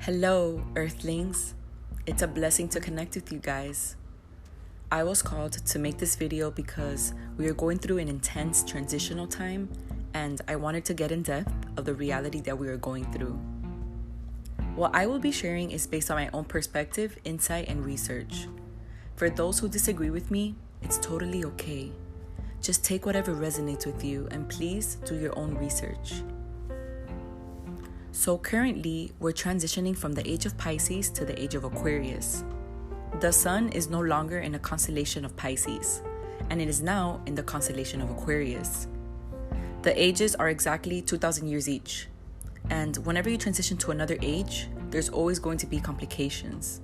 Hello, Earthlings. It's a blessing to connect with you guys. I was called to make this video because we are going through an intense transitional time, and I wanted to get in depth of the reality that we are going through. What I will be sharing is based on my own perspective, insight, and research. For those who disagree with me, it's totally okay. Just take whatever resonates with you and please do your own research. So currently, we're transitioning from the age of Pisces to the age of Aquarius. The sun is no longer in a constellation of Pisces, and it is now in the constellation of Aquarius. The ages are exactly 2,000 years each, and whenever you transition to another age, there's always going to be complications.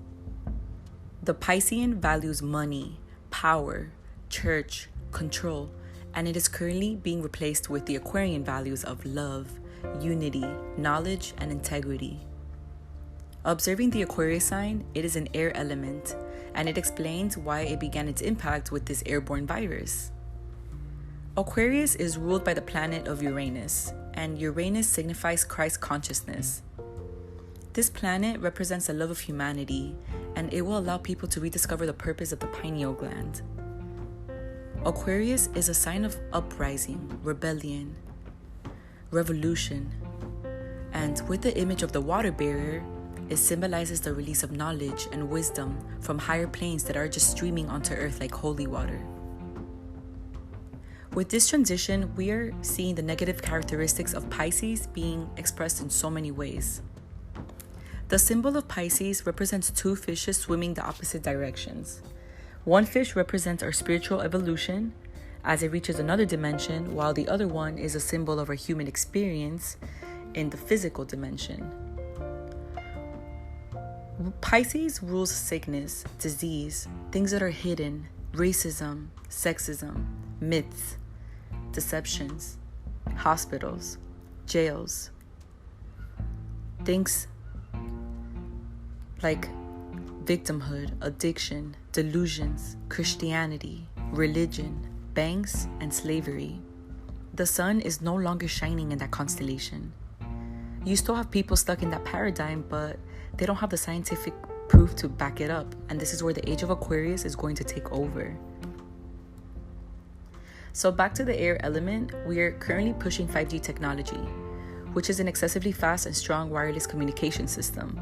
The Piscean values money, power, church, control, and it is currently being replaced with the Aquarian values of love, unity, knowledge, and integrity. Observing the Aquarius sign, it is an air element, and it explains why it began its impact with this airborne virus. Aquarius is ruled by the planet of Uranus, and Uranus signifies Christ consciousness. This planet represents the love of humanity, and it will allow people to rediscover the purpose of the pineal gland. Aquarius is a sign of uprising, rebellion, revolution, and with the image of the water bearer, it symbolizes the release of knowledge and wisdom from higher planes that are just streaming onto earth like holy water. With this transition, we are seeing the negative characteristics of Pisces being expressed in so many ways. The symbol of Pisces represents two fishes swimming the opposite directions. One fish represents our spiritual evolution as it reaches another dimension, while the other one is a symbol of our human experience in the physical dimension. Pisces rules sickness, disease, things that are hidden, racism, sexism, myths, deceptions, hospitals, jails, things like victimhood, addiction, delusions, Christianity, religion, banks, and slavery. The sun is no longer shining in that constellation. You still have people stuck in that paradigm, but they don't have the scientific proof to back it up, and this is where the age of Aquarius is going to take over. So back to the air element, we are currently pushing 5G technology, which is an excessively fast and strong wireless communication system.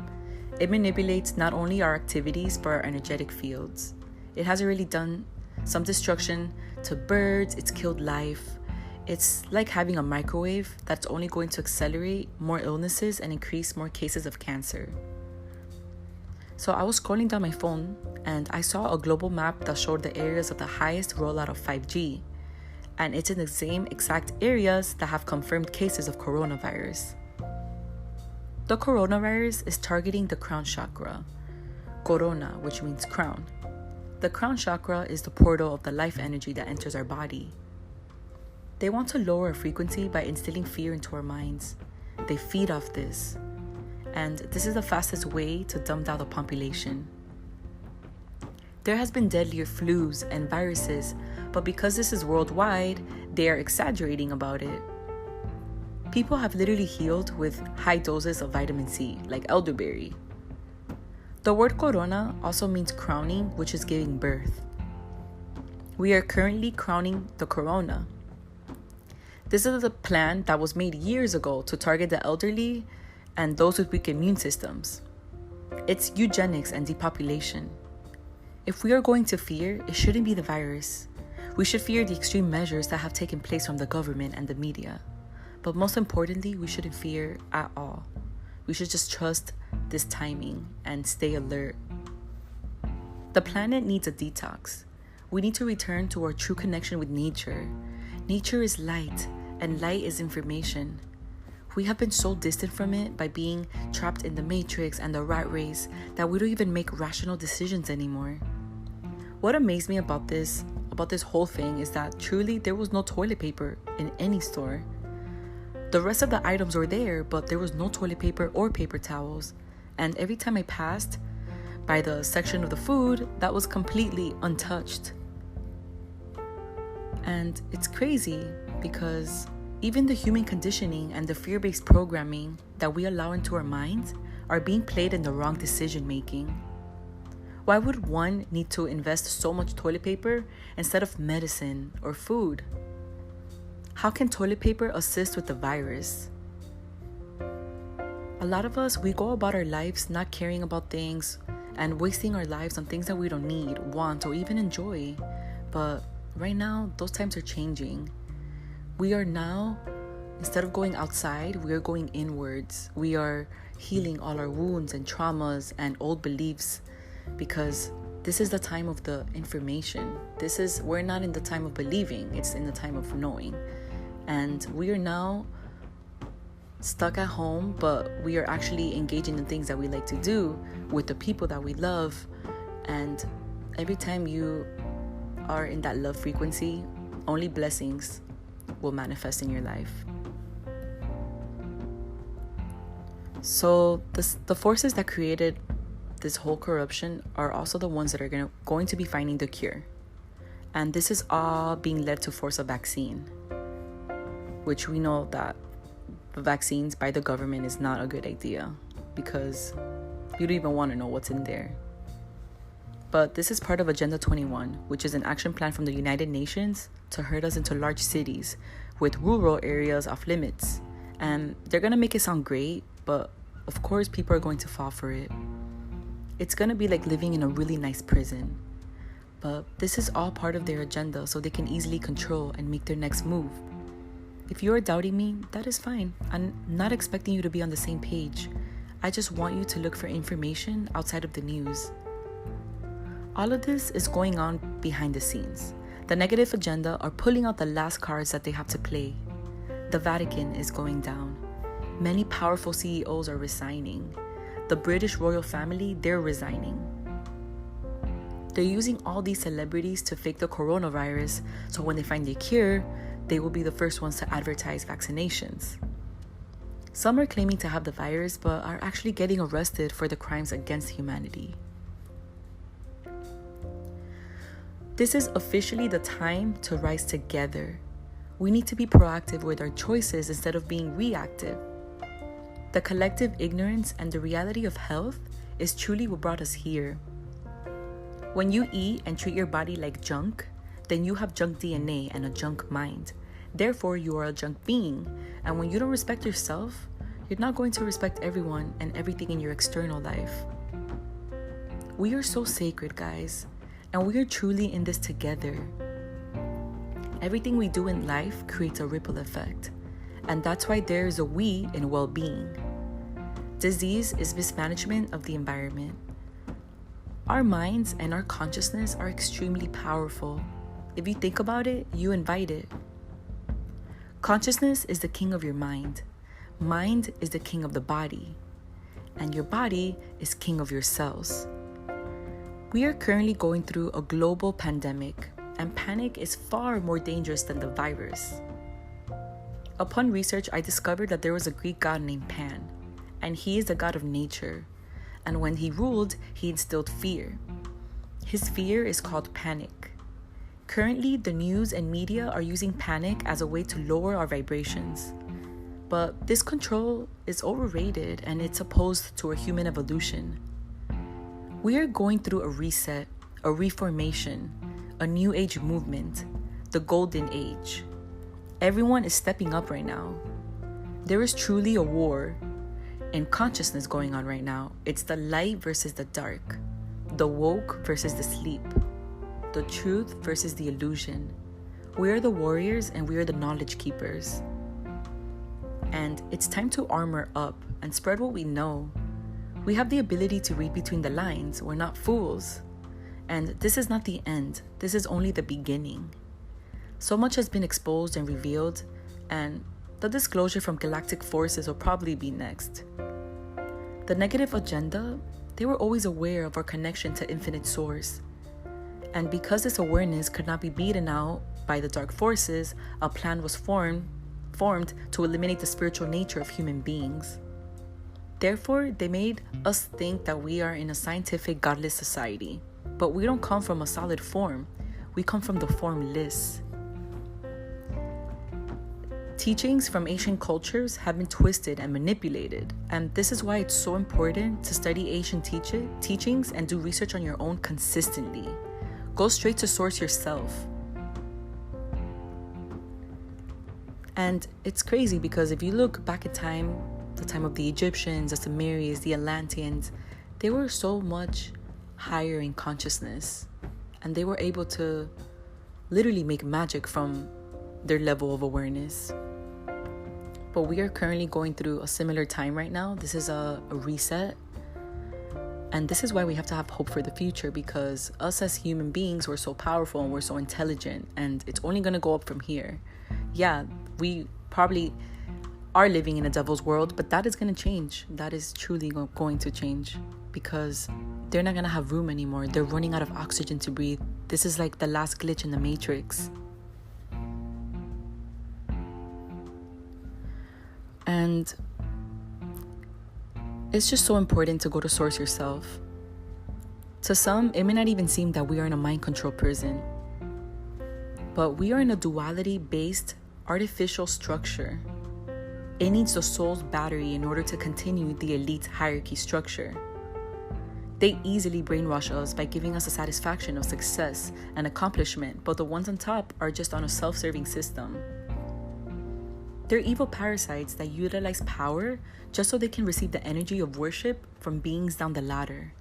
It manipulates not only our activities, but our energetic fields. It has already done some destruction to birds, it's killed life. It's like having a microwave that's only going to accelerate more illnesses and increase more cases of cancer. So I was scrolling down my phone and I saw a global map that showed the areas of the highest rollout of 5G. And it's in the same exact areas that have confirmed cases of coronavirus. The coronavirus is targeting the crown chakra, corona, which means crown. The crown chakra is the portal of the life energy that enters our body. They want to lower our frequency by instilling fear into our minds. They feed off this. And this is the fastest way to dumb down the population. There has been deadlier flus and viruses, but because this is worldwide, they are exaggerating about it. People have literally healed with high doses of vitamin C, like elderberry. The word corona also means crowning, which is giving birth. We are currently crowning the corona. This is the plan that was made years ago to target the elderly and those with weak immune systems. It's eugenics and depopulation. If we are going to fear, it shouldn't be the virus. We should fear the extreme measures that have taken place from the government and the media. But most importantly, we shouldn't fear at all. We should just trust this timing and stay alert. The planet needs a detox. We need to return to our true connection with nature. Nature is light, and light is information. We have been so distant from it by being trapped in the matrix and the rat race that we don't even make rational decisions anymore. What amazed me about this whole thing is that truly there was no toilet paper in any store. The rest of the items were there, but there was no toilet paper or paper towels. And every time I passed by the section of the food, that was completely untouched. And it's crazy because even the human conditioning and the fear-based programming that we allow into our minds are being played in the wrong decision making. Why would one need to invest so much toilet paper instead of medicine or food? How can toilet paper assist with the virus? A lot of us, we go about our lives not caring about things and wasting our lives on things that we don't need, want, or even enjoy. But right now, those times are changing. We are now, instead of going outside, we are going inwards. We are healing all our wounds and traumas and old beliefs, because this is the time of the information. We're not in the time of believing, it's in the time of knowing. And we are now stuck at home, but we are actually engaging in things that we like to do with the people that we love. And every time you are in that love frequency, only blessings will manifest in your life. So the forces that created this whole corruption are also the ones that are going to be finding the cure. And this is all being led to force a vaccine, which we know that the vaccines by the government is not a good idea, because you don't even want to know what's in there. But this is part of Agenda 21, which is an action plan from the United Nations to herd us into large cities with rural areas off limits. And they're going to make it sound great, but of course people are going to fall for it. It's going to be like living in a really nice prison. But this is all part of their agenda, so they can easily control and make their next move. If you are doubting me, that is fine. I'm not expecting you to be on the same page. I just want you to look for information outside of the news. All of this is going on behind the scenes. The negative agenda are pulling out the last cards that they have to play. The Vatican is going down. Many powerful CEOs are resigning. The British royal family, they're resigning. They're using all these celebrities to fake the coronavirus, so when they find a cure, they will be the first ones to advertise vaccinations. Some are claiming to have the virus, but are actually getting arrested for the crimes against humanity. This is officially the time to rise together. We need to be proactive with our choices instead of being reactive. The collective ignorance and the reality of health is truly what brought us here. When you eat and treat your body like junk, then you have junk DNA and a junk mind. Therefore, you are a junk being. And when you don't respect yourself, you're not going to respect everyone and everything in your external life. We are so sacred, guys, and we are truly in this together. Everything we do in life creates a ripple effect, and that's why there is a we in well-being. Disease is mismanagement of the environment. Our minds and our consciousness are extremely powerful. If you think about it, you invite it. Consciousness is the king of your mind. Mind is the king of the body. And your body is king of your cells. We are currently going through a global pandemic, and panic is far more dangerous than the virus. Upon research, I discovered that there was a Greek god named Pan, and he is the god of nature. And when he ruled, he instilled fear. His fear is called panic. Currently, the news and media are using panic as a way to lower our vibrations. But this control is overrated, and it's opposed to our human evolution. We are going through a reset, a reformation, a new age movement, the golden age. Everyone is stepping up right now. There is truly a war in consciousness going on right now. It's the light versus the dark, the woke versus the sleep, the truth versus the illusion. We are the warriors and we are the knowledge keepers. And it's time to armor up and spread what we know. We have the ability to read between the lines. We're not fools. And this is not the end. This is only the beginning. So much has been exposed and revealed, and the disclosure from galactic forces will probably be next. The negative agenda, they were always aware of our connection to infinite source. And because this awareness could not be beaten out by the dark forces, a plan was formed to eliminate the spiritual nature of human beings. Therefore, they made us think that we are in a scientific, godless society. But we don't come from a solid form. We come from the formless. Teachings from ancient cultures have been twisted and manipulated, and this is why it's so important to study ancient teachings and do research on your own consistently. Go straight to source yourself. And it's crazy because if you look back at time, the time of the Egyptians, the Sumerians, the Atlanteans, they were so much higher in consciousness, and they were able to literally make magic from their level of awareness. But we are currently going through a similar time right now. This is a reset. And this is why we have to have hope for the future, because us as human beings, we're so powerful and we're so intelligent, and it's only going to go up from here. Yeah, we probably are living in a devil's world, but that is going to change. That is truly going to change, because they're not going to have room anymore. They're running out of oxygen to breathe. This is like the last glitch in the Matrix. And it's just so important to go to source yourself. To some, it may not even seem that we are in a mind control prison, but we are in a duality-based artificial structure. It needs the soul's battery in order to continue the elite hierarchy structure. They easily brainwash us by giving us the satisfaction of success and accomplishment, but the ones on top are just on a self-serving system. They're evil parasites that utilize power just so they can receive the energy of worship from beings down the ladder.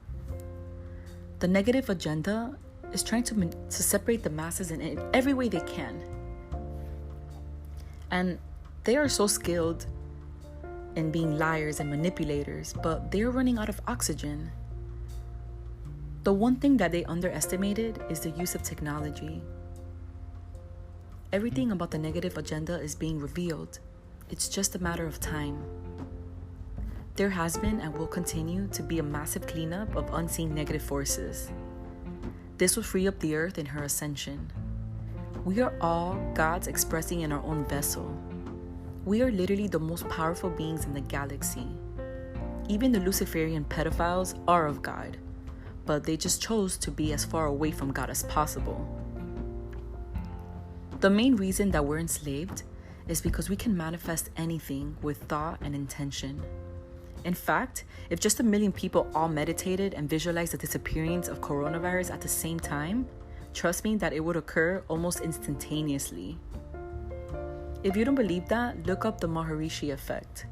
The negative agenda is trying to separate the masses in every way they can. And they are so skilled in being liars and manipulators, but they are running out of oxygen. The one thing that they underestimated is the use of technology. Everything about the negative agenda is being revealed. It's just a matter of time. There has been and will continue to be a massive cleanup of unseen negative forces. This will free up the earth in her ascension. We are all gods expressing in our own vessel. We are literally the most powerful beings in the galaxy. Even the Luciferian pedophiles are of God, but they just chose to be as far away from God as possible. The main reason that we're enslaved is because we can manifest anything with thought and intention. In fact, if just 1 million people all meditated and visualized the disappearance of coronavirus at the same time, trust me that it would occur almost instantaneously. If you don't believe that, look up the Maharishi effect.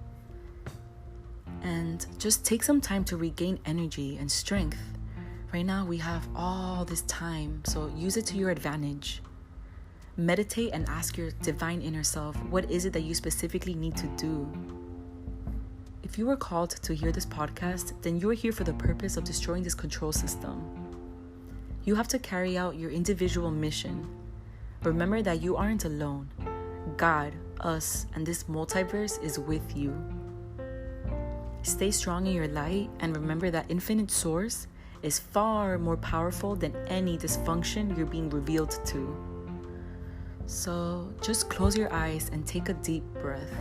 And just take some time to regain energy and strength. Right now we have all this time, so use it to your advantage. Meditate and ask your divine inner self, what is it that you specifically need to do? If you were called to hear this podcast, then you are here for the purpose of destroying this control system. You have to carry out your individual mission. Remember that you aren't alone. God, us, and this multiverse is with you. Stay strong in your light and remember that Infinite Source is far more powerful than any dysfunction you're being revealed to. So just close your eyes and take a deep breath.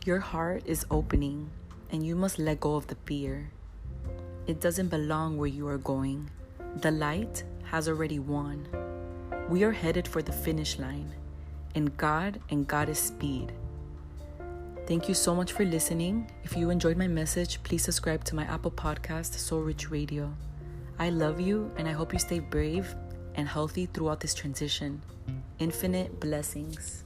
Your heart is opening and you must let go of the fear. It doesn't belong where you are going. The light has already won. We are headed for the finish line. In God and Goddess speed. Thank you so much for listening. If you enjoyed my message, please subscribe to my Apple podcast, Soulrich Radio. I love you and I hope you stay brave and healthy throughout this transition. Infinite blessings.